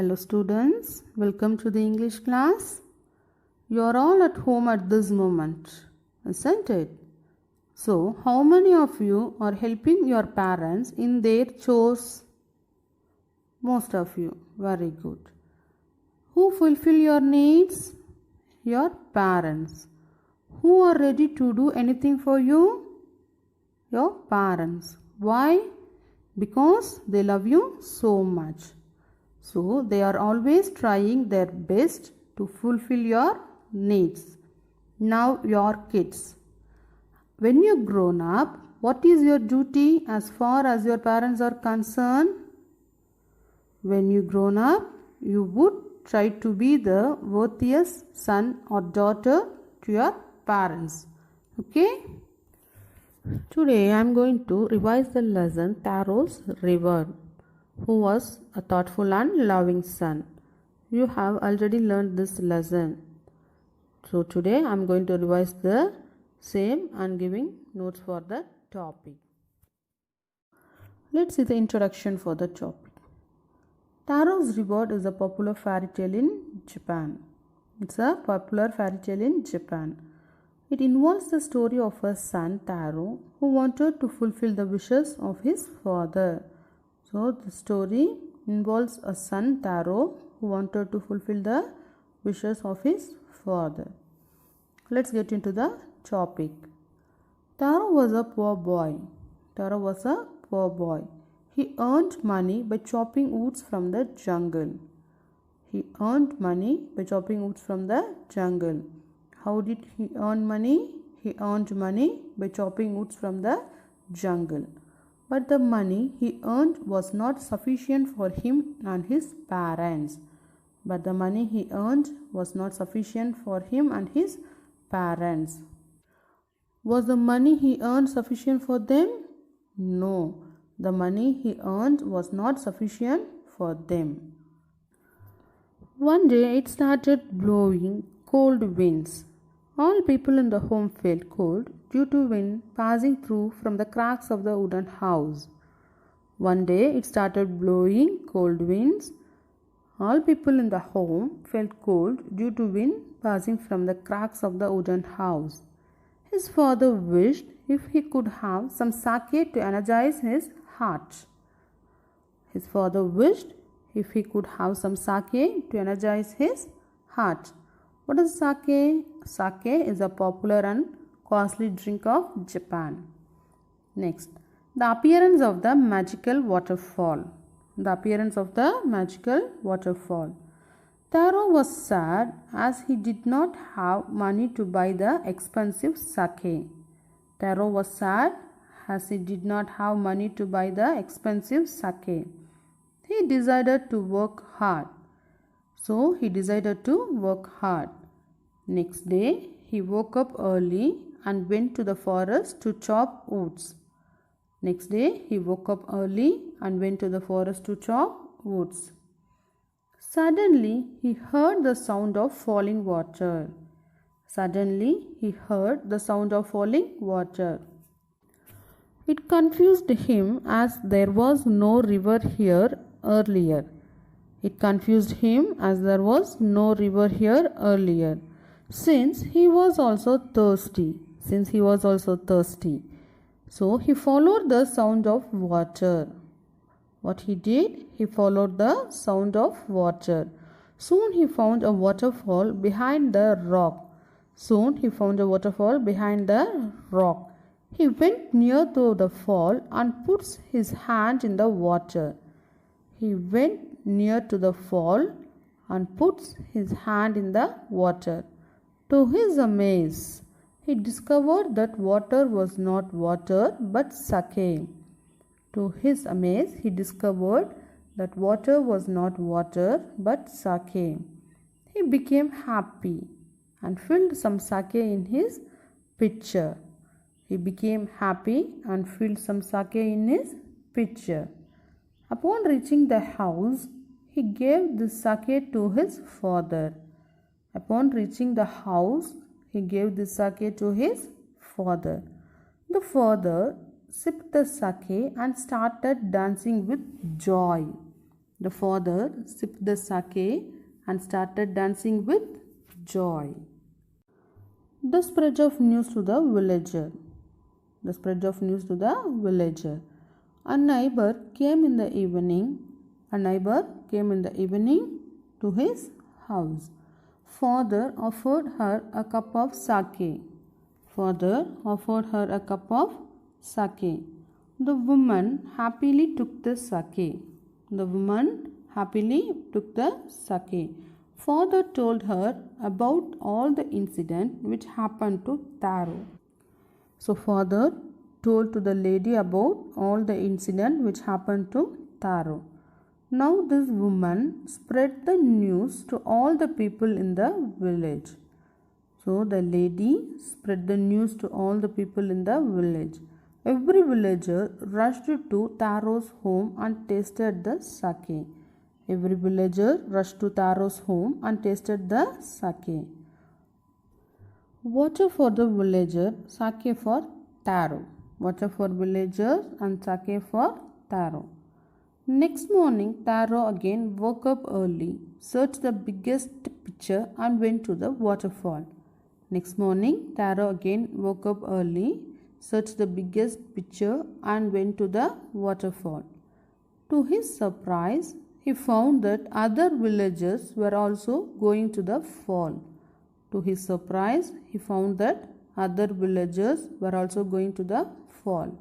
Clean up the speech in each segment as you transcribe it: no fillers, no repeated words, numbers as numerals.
Hello students, welcome to the English class. You are all at home at this moment, isn't it? So, how many of you are helping your parents in their chores? Most of you, very good. Who fulfill your needs? Your parents. Who are ready to do anything for you? Your parents. Why? Because they love you so much. So they are always trying their best to fulfill your needs. Now your kids. When you grown up, what is your duty as far as your parents are concerned? When you grown up, you would try to be the worthiest son or daughter to your parents. Okay? Today I am going to revise the lesson Taro's Reward, who was a thoughtful and loving son. You have already learned this lesson. So today I am going to revise the same and giving notes for the topic. Let's see the introduction for the topic. Taro's Reward is a popular fairy tale in Japan. It's a popular fairy tale in Japan. It involves the story of a son, Taro, who wanted to fulfill the wishes of his father. So the story involves a son, Taro, who wanted to fulfill the wishes of his father. Let's get into the topic. Taro was a poor boy. Taro was a poor boy. He earned money by chopping woods from the jungle. He earned money by chopping woods from the jungle. How did he earn money? He earned money by chopping woods from the jungle. But the money he earned was not sufficient for him and his parents. But the money he earned was not sufficient for him and his parents. Was the money he earned sufficient for them? No. The money he earned was not sufficient for them. One day it started blowing cold winds. All people in the home felt cold due to wind passing through from the cracks of the wooden house. One day it started blowing cold winds. All people in the home felt cold due to wind passing from the cracks of the wooden house. His father wished if he could have some sake to energize his heart. His father wished if he could have some sake to energize his heart. What is sake? Sake is a popular and costly drink of Japan. Next, the appearance of the magical waterfall. The appearance of the magical waterfall. Taro was sad as he did not have money to buy the expensive sake. Taro was sad as he did not have money to buy the expensive sake. He decided to work hard. So he decided to work hard. Next day, he woke up early and went to the forest to chop woods. Next day, he woke up early and went to the forest to chop woods. Suddenly, he heard the sound of falling water. Suddenly, he heard the sound of falling water. It confused him as there was no river here earlier. It confused him as there was no river here earlier. Since he was also thirsty. So he followed the sound of water. What he did? He followed the sound of water. Soon he found a waterfall behind the rock. He went near to the fall and put his hand in the water. To his amaze, he discovered that water was not water but sake. He became happy and filled some sake in his pitcher. Upon reaching the house, he gave the sake to his father. The father sipped the sake and started dancing with joy. The father sipped the sake and started dancing with joy. The spread of news to the villager. The spread of news to the villager. A neighbor came in the evening. A neighbor came in the evening to his house. Father offered her a cup of sake. Father offered her a cup of sake. The woman happily took the sake. The woman happily took the sake. Father told her about all the incident which happened to Taro. So father told to the lady about all the incident which happened to Taro. Now this woman spread the news to all the people in the village. So the lady spread the news to all the people in the village. Every villager rushed to Taro's home and tasted the sake. Every villager rushed to Taro's home and tasted the sake. Water for the villager, sake for Taro. Water for villagers and sake for Taro. Next morning, Taro again woke up early, searched the biggest pitcher and went to the waterfall. Next morning, Taro again woke up early, searched the biggest pitcher and went to the waterfall. To his surprise, he found that other villagers were also going to the fall. To his surprise, he found that other villagers were also going to the fall.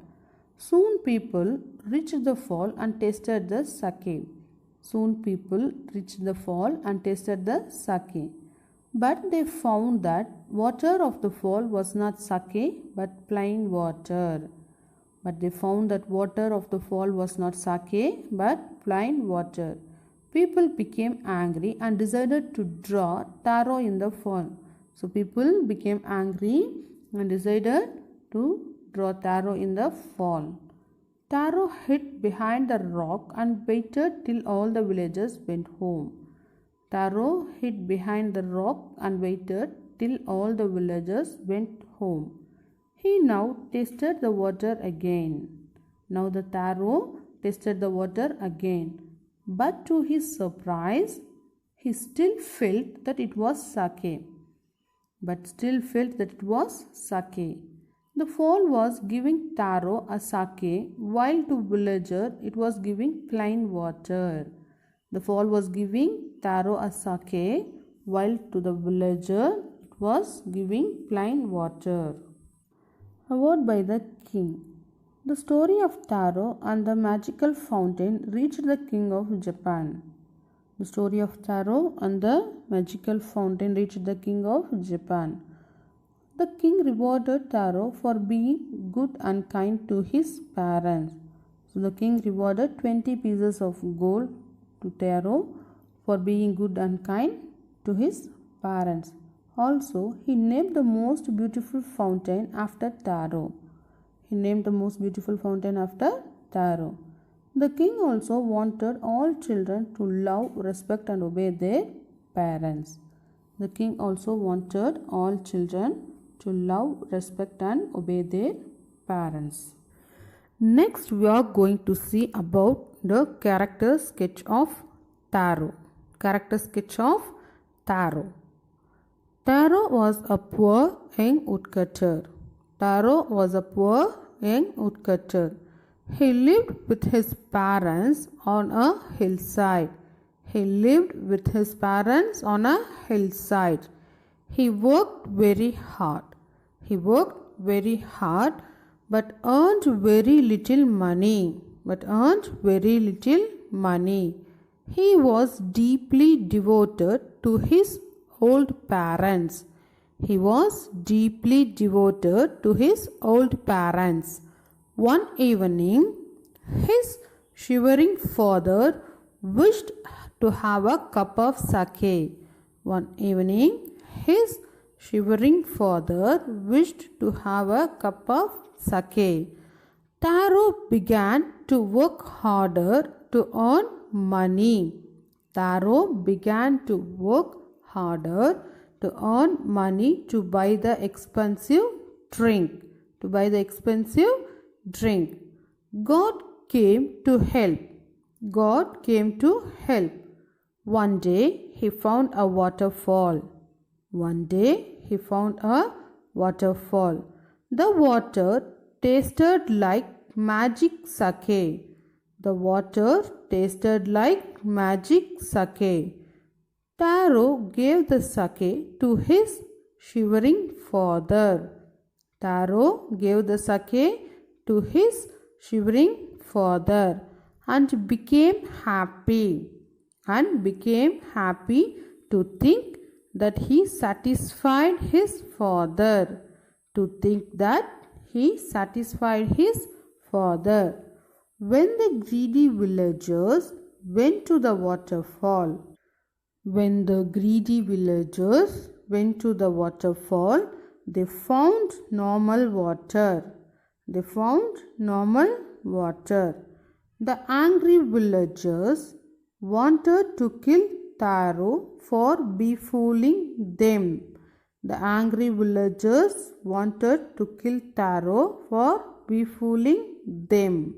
Soon people reached the fall and tasted the sake. Soon people reached the fall and tasted the sake. But they found that water of the fall was not sake but plain water. But they found that water of the fall was not sake but plain water. People became angry and decided to draw Taro in the fall. So people became angry and decided to draw Taro in the fall. Taro hid behind the rock and waited till all the villagers went home. Taro hid behind the rock and waited till all the villagers went home. He now tasted the water again. Now the Taro tasted the water again. But to his surprise, he still felt that it was sake. The fall was giving Taro a sake, while to villager it was giving plain water. The fall was giving Taro a sake, while to the villager it was giving plain water. Award by the king. The story of Taro and the magical fountain reached the king of Japan. The story of Taro and the magical fountain reached the king of Japan. The king rewarded Taro for being good and kind to his parents. So the king rewarded 20 pieces of gold to Taro for being good and kind to his parents. Also, he named the most beautiful fountain after Taro. The king also wanted all children to love, respect and obey their parents. Next, we are going to see about the character sketch of Taro. Taro was a poor young woodcutter. He lived with his parents on a hillside. He worked very hard. But earned very little money. He was deeply devoted to his old parents. One evening, his shivering father wished to have a cup of sake. Taro began to work harder to earn money. To buy the expensive drink. God came to help. God came to help. One day he found a waterfall. One day he found a waterfall. The water tasted like magic sake. The water tasted like magic sake. Taro gave the sake to his shivering father. Taro gave the sake to his shivering father and became happy to think that he satisfied his father. When the greedy villagers went to the waterfall, they found normal water. The angry villagers wanted to kill Taro for befooling them.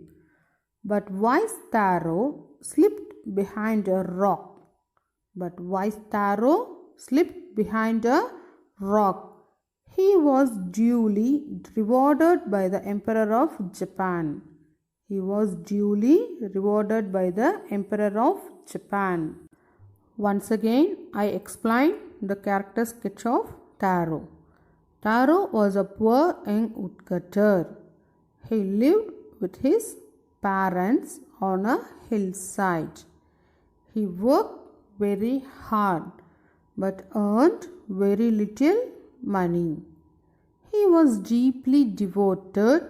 But wise Taro slipped behind a rock. He was duly rewarded by the Emperor of Japan. Once again, I explain the character sketch of Taro. Taro was a poor young woodcutter. He lived with his parents on a hillside. He worked very hard but earned very little money. He was deeply devoted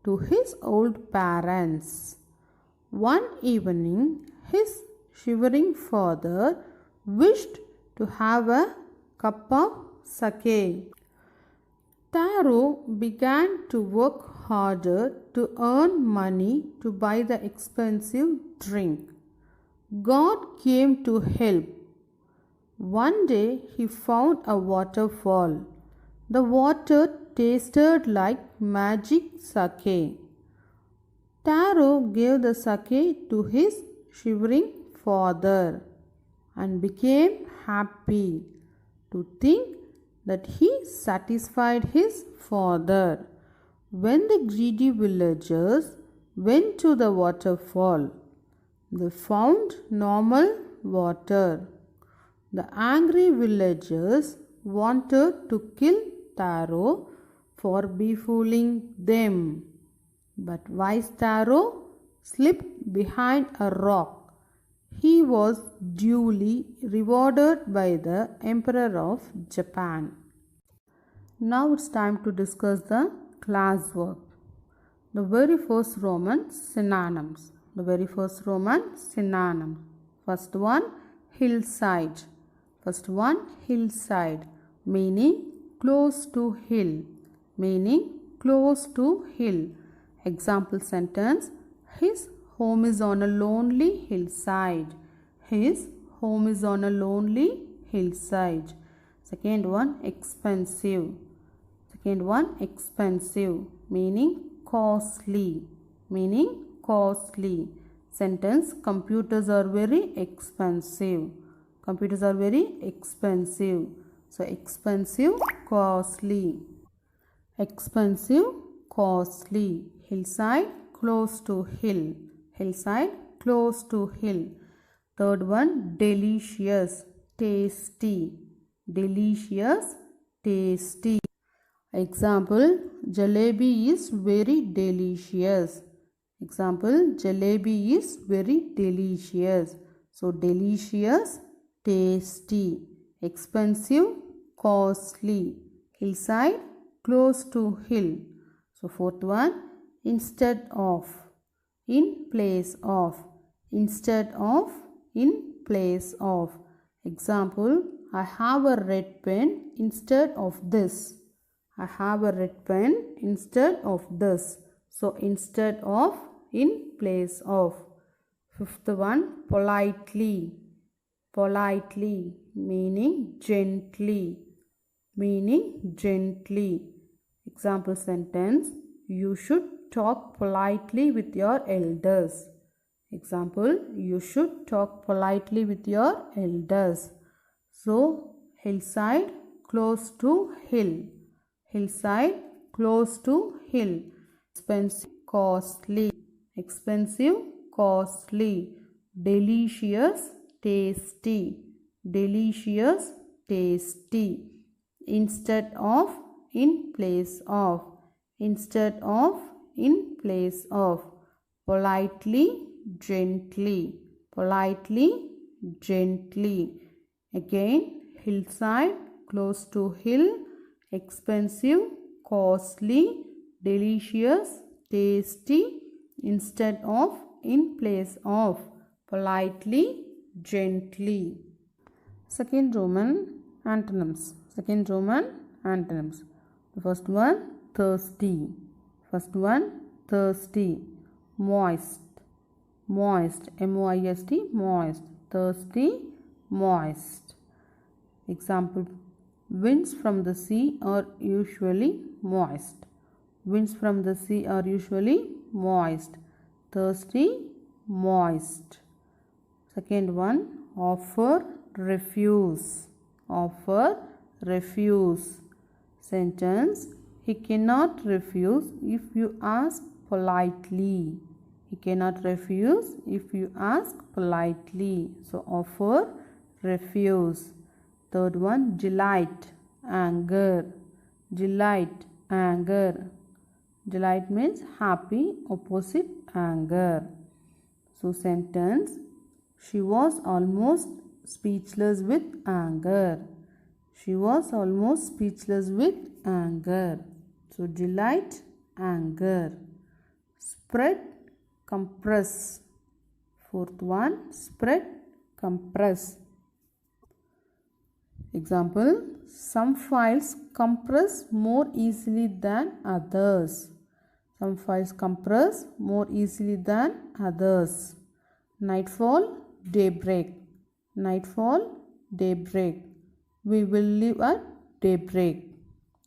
to his old parents. One evening, his shivering father wished to have a cup of sake. Taro began to work harder to earn money to buy the expensive drink. God came to help. One day he found a waterfall. The water tasted like magic sake. Taro gave the sake to his shivering father and became happy to think that he satisfied his father. When the greedy villagers went to the waterfall, they found normal water. The angry villagers wanted to kill Taro for befooling them. But wise Taro slipped behind a rock. He was duly rewarded by the Emperor of Japan. Now it's time to discuss the classwork. The very first Roman synonyms. First one, hillside. Meaning close to hill. Example sentence: his home is on a lonely hillside. Second one, expensive. Meaning costly. Sentence: computers are very expensive. So expensive, costly. Hillside, close to hill. Third one, delicious, tasty. Example, jalebi is very delicious. So delicious, tasty. Expensive, costly. Hillside, close to hill. So fourth one, instead of, in place of. Example, I have a red pen instead of this. So instead of, in place of. Fifth one, politely. Meaning gently. Example sentence, you should talk politely with your elders. Example, you should talk politely with your elders. So, hillside, close to hill. Hillside, close to hill. Expensive, costly. Expensive, costly. Delicious, tasty. Delicious, tasty. Instead of, in place of. Instead of, in place of. Politely, gently. Politely, gently. Again, hillside, close to hill. Expensive, costly. Delicious, tasty. Instead of, in place of. Politely, gently. Second Roman antonyms. Second Roman antonyms. The first one, thirsty. First one, thirsty. Moist. Moist. M-O-I-S-T. Moist. Thirsty, moist. Example, winds from the sea are usually moist. Winds from the sea are usually moist. Thirsty, moist. Second one, offer, refuse. Offer, refuse. Sentence, he cannot refuse if you ask politely. He cannot refuse if you ask politely. So, offer, refuse. Third one, delight, anger. Delight, anger. Delight means happy, opposite anger. So, sentence, she was almost speechless with anger. She was almost speechless with anger. So, delight, anger. Spread, compress. Fourth one, spread, compress. Example, some files compress more easily than others. Some files compress more easily than others. Nightfall, daybreak. Nightfall, daybreak. We will leave at daybreak.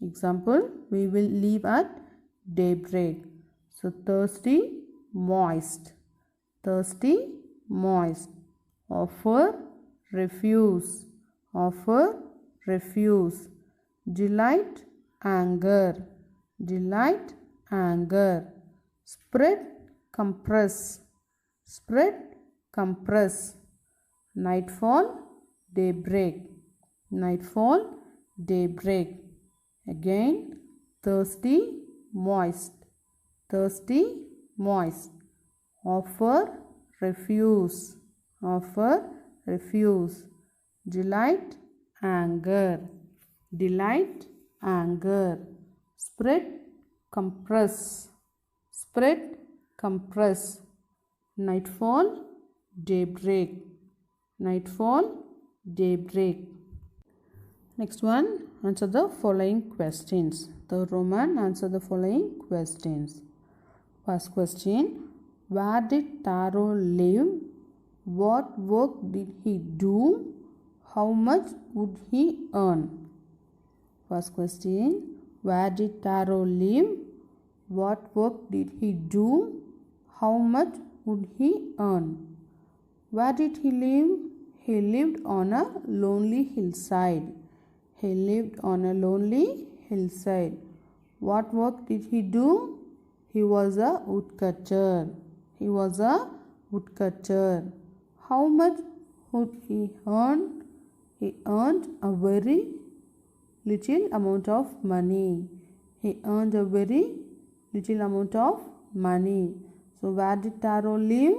Example, we will leave at daybreak. So, thirsty, moist. Thirsty, moist. Offer, refuse. Offer, refuse. Delight, anger. Delight, anger. Spread, compress. Spread, compress. Nightfall, daybreak. Nightfall, daybreak. Again, thirsty, moist. Thirsty, moist. Offer, refuse. Offer, refuse. Delight, anger. Delight, anger. Spread, compress. Spread, compress. Nightfall, daybreak. Nightfall, daybreak. Next one, answer the following questions. The Roman, answer the following questions. First question, where did Taro live? What work did he do? How much would he earn? First question, where did Taro live? What work did he do? How much would he earn? Where did he live? He lived on a lonely hillside. He lived on a lonely hillside. What work did he do? He was a woodcutter. He was a woodcutter. How much would he earn? He earned a very little amount of money. He earned a very little amount of money. So, where did Taro live?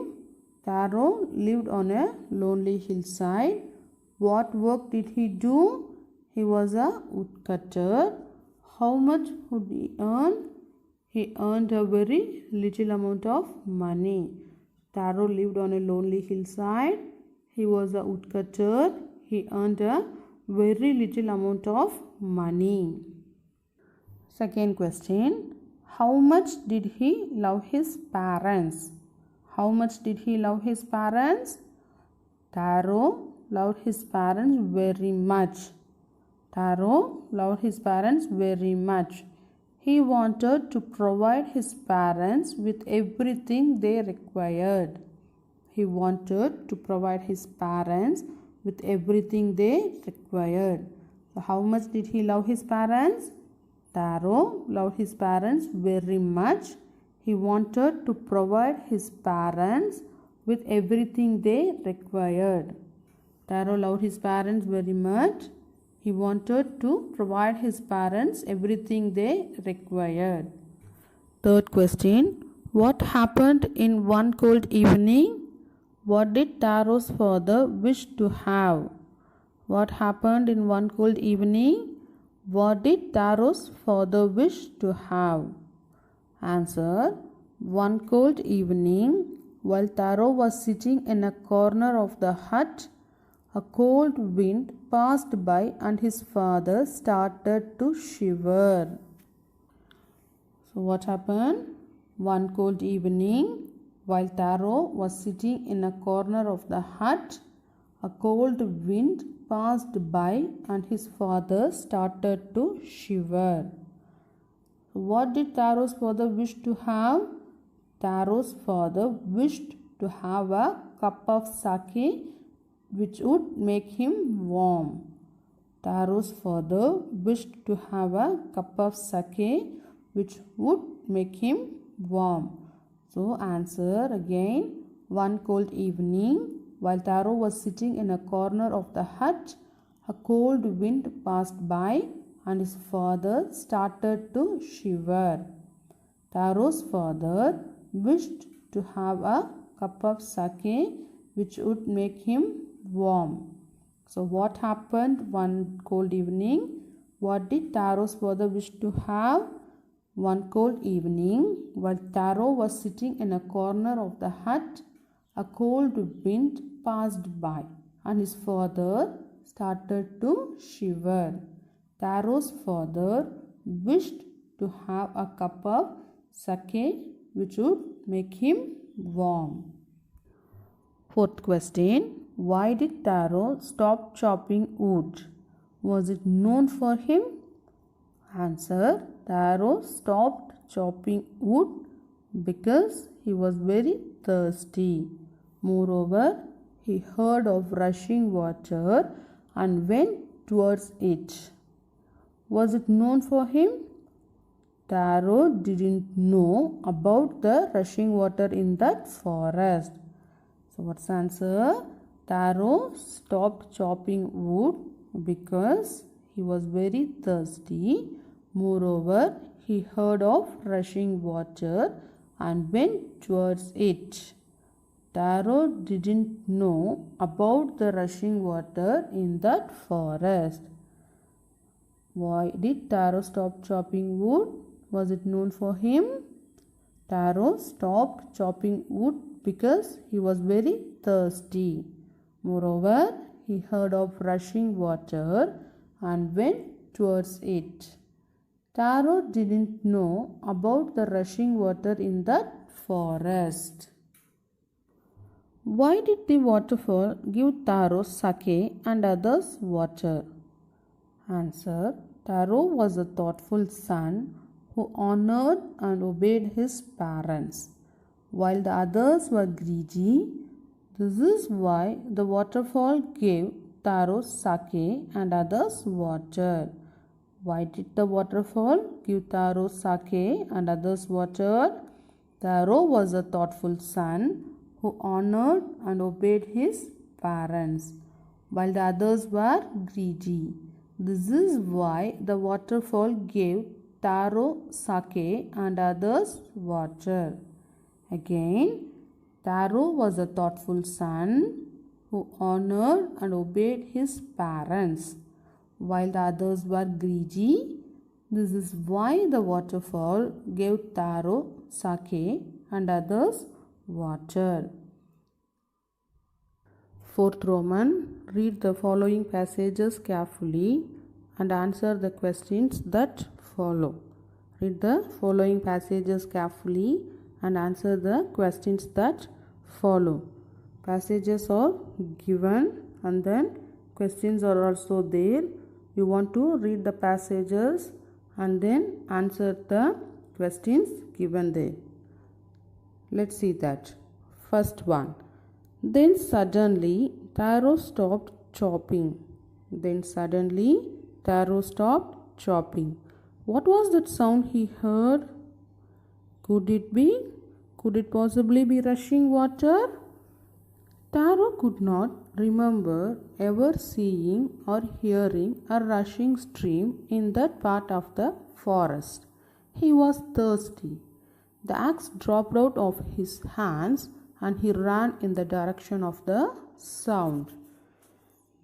Taro lived on a lonely hillside. What work did he do? He was a woodcutter. How much would he earn? He earned a very little amount of money. Taro lived on a lonely hillside. He was a woodcutter. He earned a very little amount of money. Second question, how much did he love his parents? How much did he love his parents? Taro loved his parents very much. Taro loved his parents very much. He wanted to provide his parents with everything they required. he wanted to provide his parents with everything they required. So how much did he love his parents? Taro loved his parents very much. He wanted to provide his parents with everything they required. Taro loved his parents very much. He wanted to provide his parents everything they required. Third question. What happened in one cold evening? What did Taro's father wish to have? What happened in one cold evening? What did Taro's father wish to have? Answer. One cold evening, while Taro was sitting in a corner of the hut, a cold wind passed by and his father started to shiver. So what happened? One cold evening, while Taro was sitting in a corner of the hut, a cold wind passed by and his father started to shiver. What did Taro's father wish to have? Taro's father wished to have a cup of sake which would make him warm. Taro's father wished to have a cup of sake which would make him warm. So answer again. One cold evening, while Taro was sitting in a corner of the hut, a cold wind passed by and his father started to shiver. Taro's father wished to have a cup of sake which would make him warm. So what happened one cold evening? What did Taro's father wish to have? One cold evening, while Taro was sitting in a corner of the hut, a cold wind passed by and his father started to shiver. Taro's father wished to have a cup of sake which would make him warm. Fourth question. Why did Taro stop chopping wood? Was it known for him? Answer. Taro stopped chopping wood because he was very thirsty. Moreover, he heard of rushing water and went towards it. Was it known for him? Taro didn't know about the rushing water in that forest. So what's the answer? Taro stopped chopping wood because he was very thirsty. Moreover, he heard of rushing water and went towards it. Taro didn't know about the rushing water in that forest. Why did Taro stop chopping wood? Was it known for him? Taro stopped chopping wood because he was very thirsty. Moreover, he heard of rushing water and went towards it. Taro didn't know about the rushing water in that forest. Why did the waterfall give Taro sake and others water? Answer. Taro was a thoughtful son who honored and obeyed his parents, while the others were greedy. This is why the waterfall gave Taro sake and others water. Why did the waterfall give Taro sake and others water? Taro was a thoughtful son who honored and obeyed his parents, while the others were greedy. This is why the waterfall gave Taro sake and others water. Again, Taro was a thoughtful son who honored and obeyed his parents, while the others were greedy. This is why the waterfall gave Taro sake and others water. Fourth Roman. Read the following passages carefully and answer the questions that follow. Read the following passages carefully and answer the questions that follow. Passages are given and then questions are also there. You want to read the passages and then answer the questions given there. Let's see that. First one. Then suddenly Taro stopped chopping. Then suddenly Taro stopped chopping. What was that sound he heard? Could it possibly be rushing water? Taro could not remember ever seeing or hearing a rushing stream in that part of the forest. He was thirsty. The axe dropped out of his hands and he ran in the direction of the sound.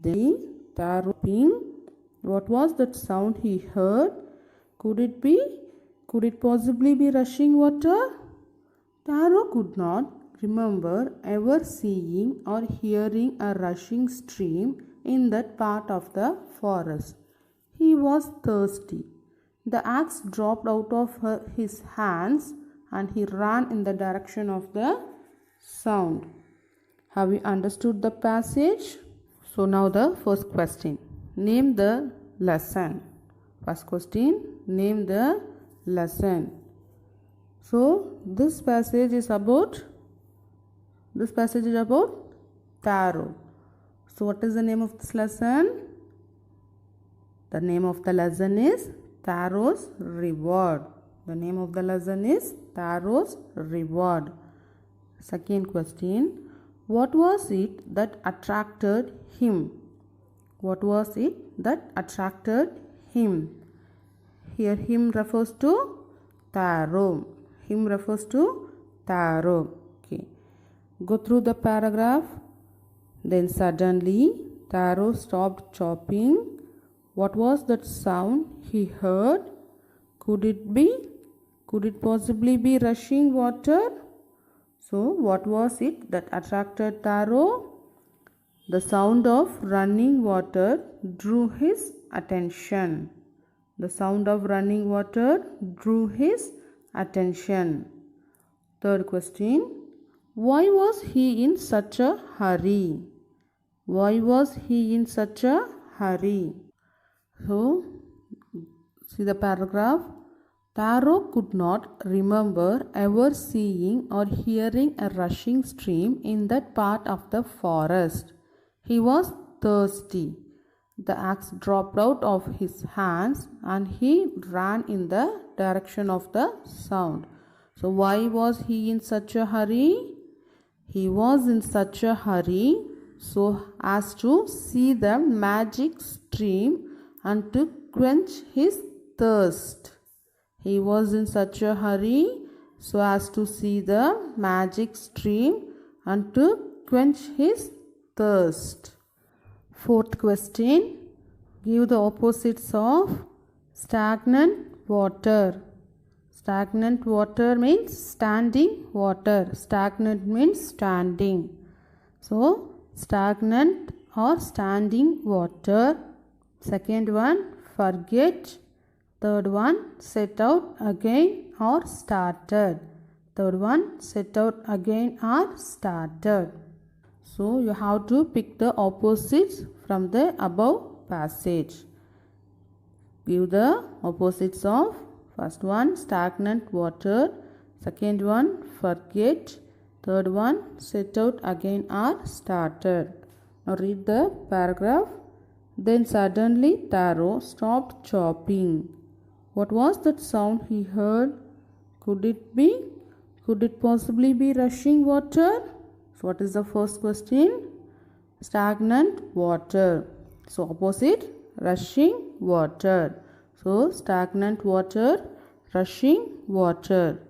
Then Taro ping. What was that sound he heard? Could it possibly be rushing water? Taro could not remember ever seeing or hearing a rushing stream in that part of the forest. He was thirsty. The axe dropped out of his hands and he ran in the direction of the sound. Have you understood the passage? So now the first question. Name the lesson. First question. Name the lesson. So this passage is about Taro. So what is the name of this lesson? The name of the lesson is Taro's Reward. The name of the lesson is Taro's Reward. Second question. What was it that attracted him? What was it that attracted him? Here him refers to Taro. Him refers to Taro. Okay. Go through the paragraph. Then suddenly Taro stopped chopping. What was that sound he heard? Could it possibly be rushing water? So what was it that attracted Taro? The sound of running water drew his attention. The sound of running water drew his attention. Third question. Why was he in such a hurry? Why was he in such a hurry? So, see the paragraph. Taro could not remember ever seeing or hearing a rushing stream in that part of the forest. He was thirsty. The axe dropped out of his hands and he ran in the direction of the sound. So why was he in such a hurry? He was in such a hurry so as to see the magic stream and to quench his thirst. He was in such a hurry so as to see the magic stream and to quench his thirst. Fourth question. Give the opposites of stagnant water. Stagnant water means standing water. Stagnant means standing. So, stagnant or standing water. Second one, forget. Third one, set out again or started. Third one, set out again or started. So, you have to pick the opposites from the above passage. Give the opposites of first one, stagnant water. Second one, forget. Third one, set out again or started. Now read the paragraph. Then suddenly Taro stopped chopping. What was that sound he heard? Could it possibly be rushing water? So what is the first question? Stagnant water. So opposite, rushing water. So stagnant water, rushing water.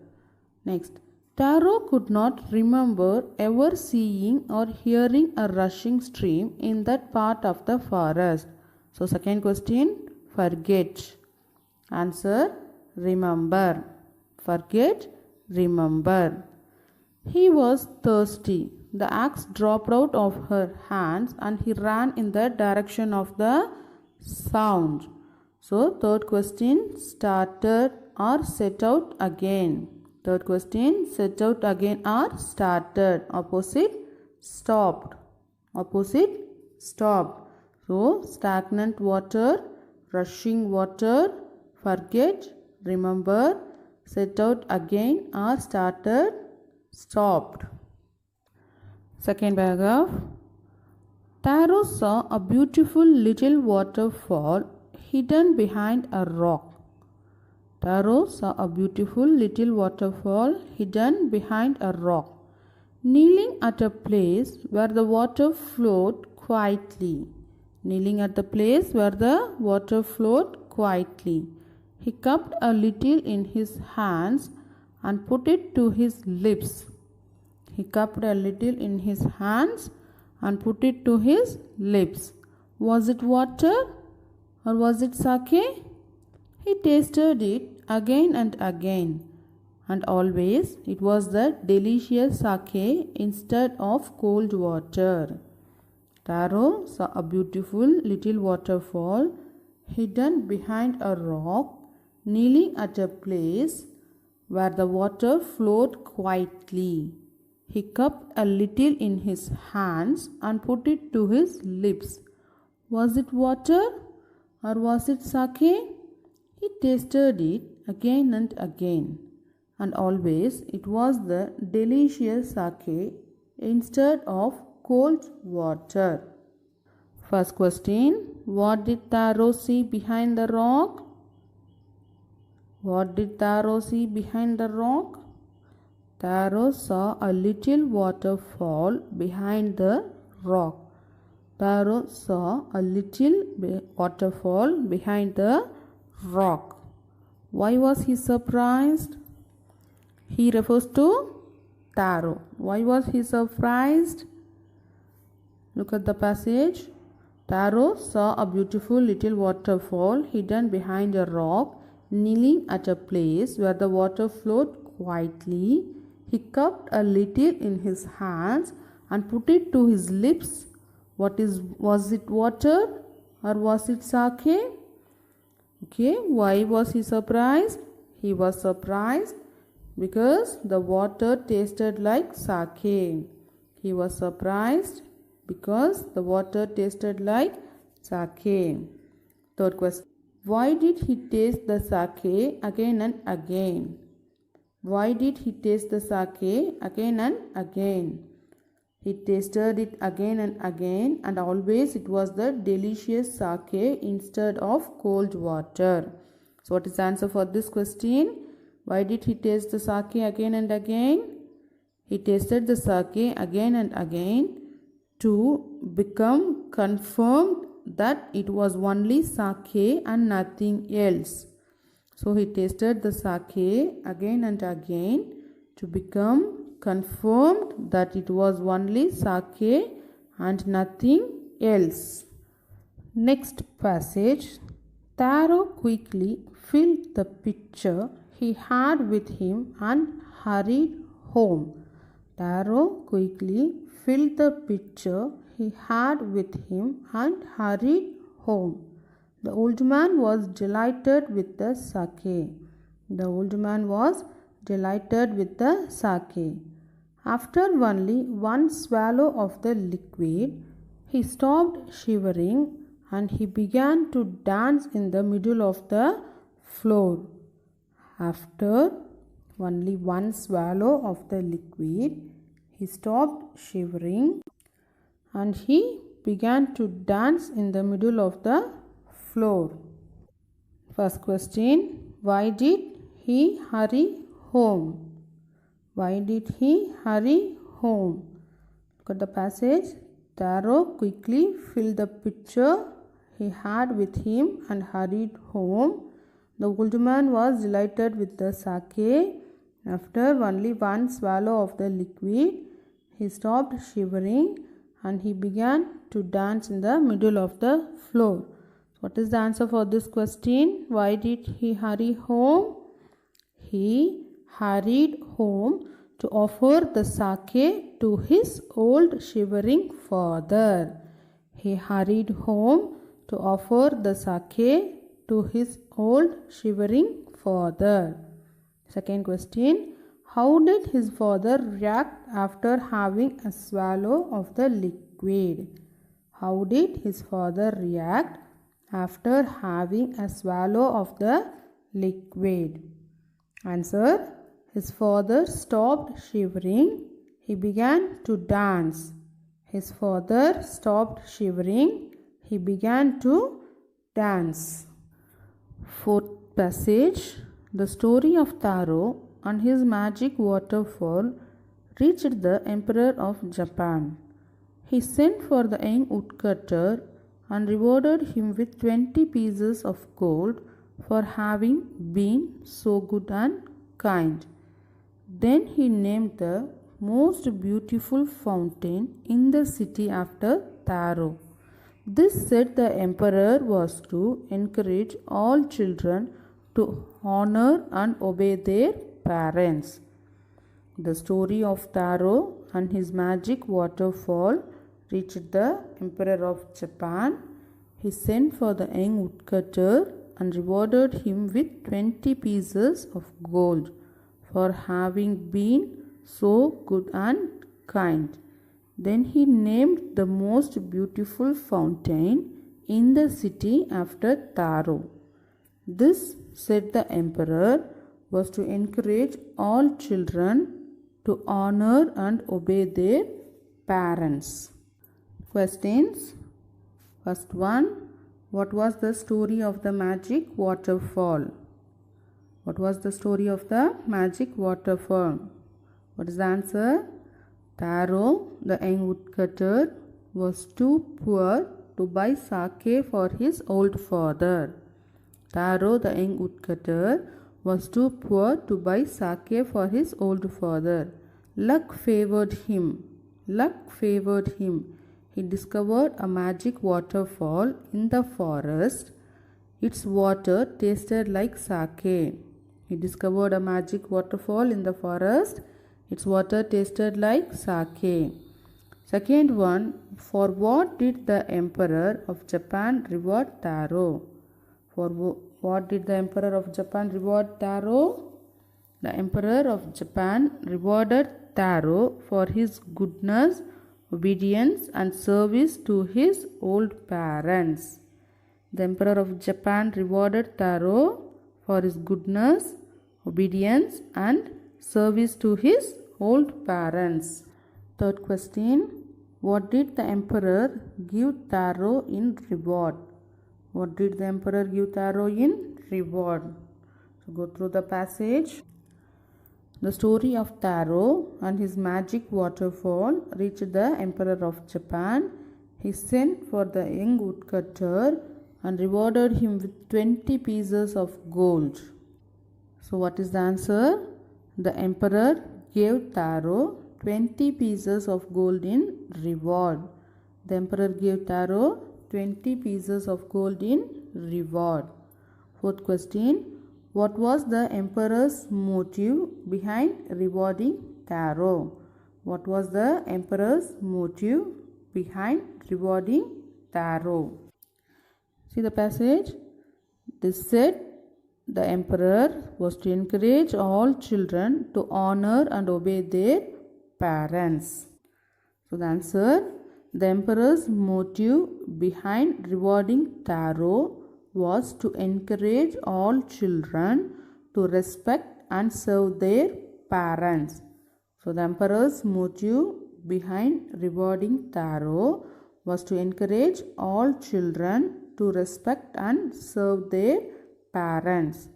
Next, Taro could not remember ever seeing or hearing a rushing stream in that part of the forest. So second question, forget. Answer, remember. Forget, remember. He was thirsty. The axe dropped out of her hands and he ran in the direction of the sound. So third question, started or set out again. Third question, set out again or started. Opposite, stopped. Opposite, stopped. So stagnant water, rushing water, forget, remember, set out again or started, stopped. Second paragraph. Taro saw a beautiful little waterfall hidden behind a rock. Taro saw a beautiful little waterfall hidden behind a rock, kneeling at a place where the water flowed quietly. Kneeling at the place where the water flowed quietly. He cupped a little in his hands and put it to his lips. He cupped a little in his hands and put it to his lips. Was it water or was it sake? He tasted it again and again, and always it was the delicious sake instead of cold water. Taro saw a beautiful little waterfall hidden behind a rock, kneeling at a place where the water flowed quietly. He cupped a little in his hands and put it to his lips. Was it water or was it sake? He tasted it again and again, and always it was the delicious sake instead of cold water. First question. What did Taro see behind the rock? What did Taro see behind the rock? Taro saw a little waterfall behind the rock. Taro saw a little waterfall behind the rock. Why was he surprised? He refers to Taro. Why was he surprised? Look at the passage. Taro saw a beautiful little waterfall hidden behind a rock, kneeling at a place where the water flowed quietly. He cupped a little in his hands and put it to his lips. Was it water or was it sake? Okay, why was he surprised? He was surprised because the water tasted like sake. He was surprised because the water tasted like sake. Third question. Why did he taste the sake again and again? Why did he taste the sake again and again? He tasted it again and again, and always it was the delicious sake instead of cold water. So what is the answer for this question? Why did he taste the sake again and again? He tasted the sake again and again to become confirmed that it was only sake and nothing else. So he tasted the sake again and again to become confirmed that it was only sake and nothing else. Next passage. Taro quickly filled the pitcher he had with him and hurried home. Taro quickly filled the pitcher he had with him and hurried home. The old man was delighted with the sake. The old man was delighted with the sake. After only one swallow of the liquid, he stopped shivering and he began to dance in the middle of the floor. After only one swallow of the liquid, he stopped shivering and he began to dance in the middle of the floor. First question. Why did he hurry home? Why did he hurry home? Look at the passage. Taro quickly filled the pitcher he had with him and hurried home. The old man was delighted with the sake. After only one swallow of the liquid, he stopped shivering and he began to dance in the middle of the floor. What is the answer for this question? Why did he hurry home? He hurried home to offer the sake to his old shivering father. He hurried home to offer the sake to his old shivering father. Second question. How did his father react after having a swallow of the liquid? How did his father react after having a swallow of the liquid? Answer. His father stopped shivering. He began to dance. His father stopped shivering. He began to dance. Fourth passage. The story of Taro and his magic waterfall reached the Emperor of Japan. He sent for the young woodcutter and rewarded him with 20 pieces of gold for having been so good and kind. Then he named the most beautiful fountain in the city after Taro. This said the emperor was to encourage all children to honor and obey their parents. The story of Taro and his magic waterfall reached the Emperor of Japan. He sent for the young woodcutter and rewarded him with 20 pieces of gold for having been so good and kind. Then he named the most beautiful fountain in the city after Taro. This, said the emperor, was to encourage all children to honor and obey their parents. Questions. First one. What was the story of the magic waterfall? What was the story of the magic waterfall? What is the answer? Taro, the young woodcutter, was too poor to buy sake for his old father. Taro, the young woodcutter, was too poor to buy sake for his old father. Luck favored him. Luck favored him. He discovered a magic waterfall in the forest. Its water tasted like sake. He discovered a magic waterfall in the forest. Its water tasted like sake. Second one, for what did the Emperor of Japan reward Taro? For what did the Emperor of Japan reward Taro? The Emperor of Japan rewarded Taro for his goodness, obedience, and service to his old parents. The Emperor of Japan rewarded Taro for his goodness, obedience, and service to his old parents. Third question. What did the emperor give Taro in reward? What did the emperor give Taro in reward? So go through the passage. The story of Taro and his magic waterfall reached the Emperor of Japan. He sent for the young woodcutter and rewarded him with 20 pieces of gold. So what is the answer? The emperor gave Taro 20 pieces of gold in reward. The emperor gave Taro 20 pieces of gold in reward. Fourth question. What was the emperor's motive behind rewarding Taro? What was the emperor's motive behind rewarding Taro? See the passage. This said the emperor was to encourage all children to honor and obey their parents. So the answer, the emperor's motive behind rewarding Taro was to encourage all children to respect and serve their parents. So the emperor's motive behind rewarding Taro was to encourage all children to respect and serve their parents.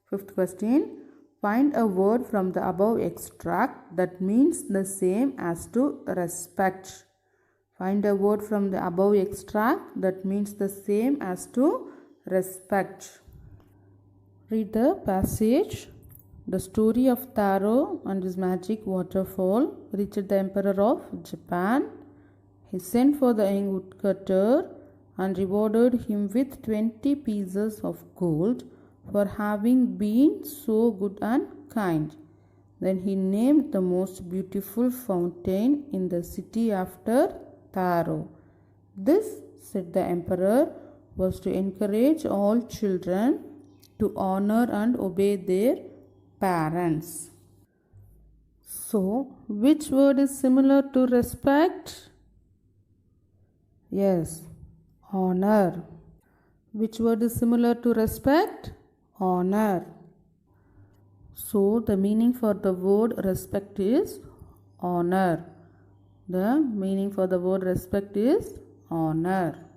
Fifth question. Find a word from the above extract that means the same as to respect. Find a word from the above extract that means the same as to respect. Read the passage. The story of Taro and his magic waterfall reached the Emperor of Japan. He sent for the young woodcutter and rewarded him with 20 pieces of gold for having been so good and kind. Then he named the most beautiful fountain in the city after Taro. This, said the emperor, was to encourage all children to honor and obey their parents. So, which word is similar to respect? Yes, honor. Which word is similar to respect? Honor. So, the meaning for the word respect is honor. The meaning for the word respect is honor.